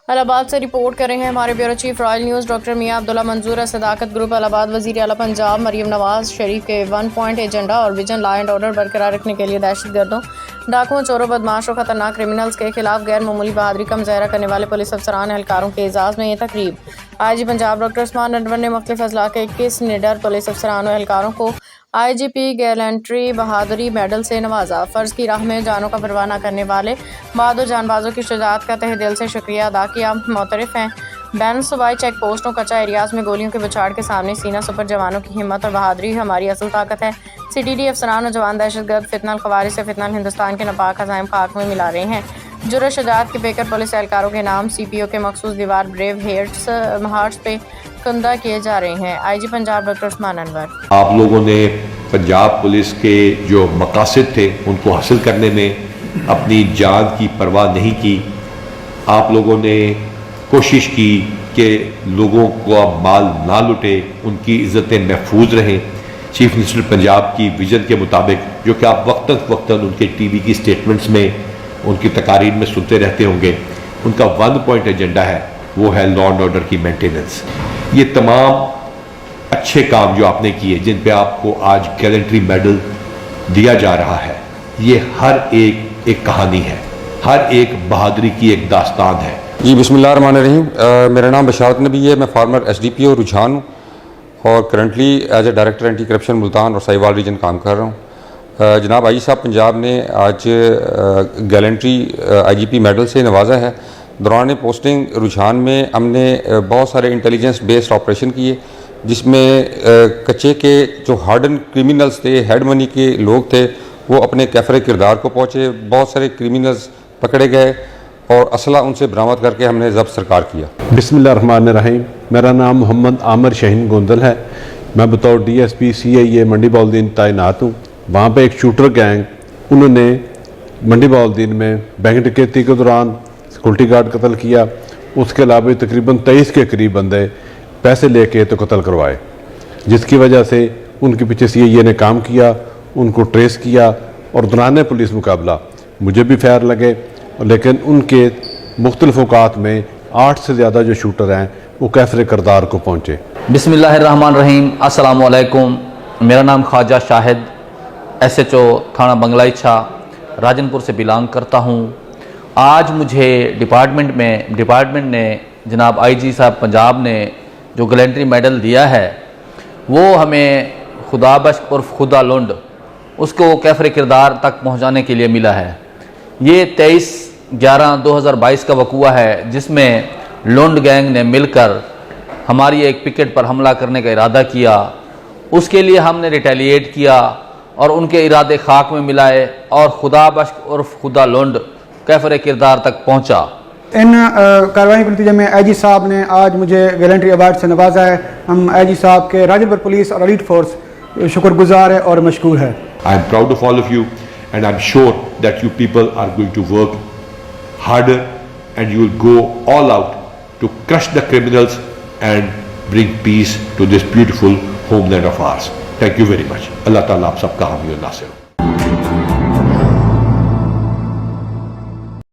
الہ آباد سے رپورٹ کر رہے ہیں ہمارے bureau chief Royal news doctor میاں عبداللہ منظور ہے۔ صداقت گروپ الہ آباد وزیر اعلیٰ پنجاب مریم نواز شریف کے 1 پوائنٹ ایجنڈا اور ویژن لا اینڈ آرڈر برقرار رکھنے کے لیے دہشت گردوں، ڈاکوؤں، چوروں، بدماشوں، خطرناک کرمنلز کے خلاف غیر معمولی بہادری کا مظاہرہ کرنے والے پولیس افسران اہلکاروں کے اعزاز میں یہ تقریب آئی جی پنجاب ڈاکٹر عثمان انور نے مختلف اضلاع کے 21 نڈر پولیس افسران و اہلکاروں کو آئی جی پی گیلنٹری بہادری میڈل سے نوازا۔ فرض کی راہ میں جانوں کا پرواہ نہ کرنے والے بہادر جان بازوں کی شجاعت کا تہ دل سے شکریہ ادا کیا۔ معترف ہیں بین صوبائی چیک پوسٹوں، کچا ایریاز میں گولیوں کے بچھاڑ کے سامنے سینہ سپر جوانوں کی ہمت اور بہادری ہماری اصل طاقت ہے۔ سی ٹی ڈی افسران و جوان دہشت گرد فتنہ الخوارج سے فتنہ ہندوستان کے ناپاک عزائم خاک میں ملا رہے ہیں۔ جرأت شجاعت کے پیکر پولیس اہلکاروں کے نام سی پی او کے مخصوص دیوار بریو ہارٹس پہ کندہ کیے جا رہے ہیں۔ آئی جی پنجاب ڈاکٹر عثمان انور۔ آپ لوگوں نے پنجاب پولیس کے جو مقاصد تھے ان کو حاصل کرنے میں اپنی جان کی پرواہ نہیں کی۔ آپ لوگوں نے کوشش کی کہ لوگوں کو اب مال نہ لٹے، ان کی عزتیں محفوظ رہیں۔ چیف منسٹر پنجاب کی ویژن کے مطابق، جو کہ آپ وقتاً فوقتاً ان کے ٹی وی کی سٹیٹمنٹس میں، ان کی تقاریر میں سنتے رہتے ہوں گے، ان کا 1 پوائنٹ ایجنڈا ہے، وہ ہے لا اینڈ آرڈر کی مینٹیننس۔ یہ تمام اچھے کام جو آپ نے کیے، جن پہ آپ کو آج گیلنٹری میڈل دیا جا رہا ہے، یہ ہر ایک کہانی ہے، ہر ایک بہادری کی ایک داستان ہے۔ جی بسم اللہ الرحمن الرحیم۔ میرا نام بشارت نبی ہے، میں former S D P O رجحان ہوں اور currently as a director anti corruption Multan اور ساہیوال ریجن کام کر رہا ہوں۔ جناب آئی جی صاحب پنجاب نے آج گیلنٹری آئی جی پی میڈل سے نوازا ہے۔ دوران پوسٹنگ رجحان میں ہم نے بہت سارے انٹیلیجنس بیسڈ آپریشن کیے، جس میں کچے کے جو ہارڈن کرمنلز تھے، ہیڈ منی کے لوگ تھے، وہ اپنے کیفر کردار کو پہنچے۔ بہت سارے کرمنلز پکڑے گئے اور اسلحہ ان سے برآمد کر کے ہم نے ضبط سرکار کیا۔ بسم اللہ الرحمن الرحیم۔ میرا نام محمد عامر شاہین گوندل ہے، میں بطور ڈی ایس پی سی آئی اے منڈی بہاؤالدین تعینات ہوں۔ وہاں پہ ایک شوٹر گینگ، انہوں نے منڈی بہاؤالدین میں بینک ڈکیتی کے دوران سیکورٹی گارڈ قتل کیا۔ اس کے علاوہ تقریباً 23 کے قریب بندے پیسے لے کے تو قتل کروائے، جس کی وجہ سے ان کے پیچھے سی آئی اے نے کام کیا، ان کو ٹریس کیا اور دوران پولیس مقابلہ مجھے بھی فائر لگے، لیکن ان کے مختلف اوقات میں 8 سے زیادہ جو شوٹر ہیں وہ کیفر کردار کو پہنچے۔ بسم اللہ الرحمن الرحیم۔ السلام علیکم۔ میرا نام خواجہ شاہد، ایس ایچ او تھانہ بنگلہ اچھا، راجن پور سے بلانگ کرتا ہوں۔ آج مجھے ڈپارٹمنٹ نے جناب آئی جی صاحب پنجاب نے جو گیلنٹری میڈل دیا ہے، وہ ہمیں خدا بخش عرف خدا لونڈ، اس کو کیفر کردار تک پہنچانے کے لیے ملا ہے۔ یہ 23/11/2022 کا وقوع ہے، جس میں لونڈ گینگ نے مل کر ہماری ایک پکٹ پر حملہ کرنے کا ارادہ کیا۔ اس کے لیے ہم نے ریٹیلیٹ کیا اور ان کے ارادے خاک میں ملائے اور خدا بخش عرف خدا لونڈ کیفر کردار تک پہنچا۔ ان کارروائی کے نتیجے میں آئی جی صاحب نے آج مجھے گیلنٹری ایوارڈ سے نوازا ہے۔ ہم آئی جی صاحب کے راجن پور پولیس اور ایلیٹ فورس شکر گزار ہے اور مشکور ہے۔ I am proud of all of you and I am sure that you people are going to work harder and you will go all out to crush the criminals and bring peace to this beautiful homeland of ours. Thank you very much. Allah Ta'ala آپ سب کا حامی و ناصر ہو۔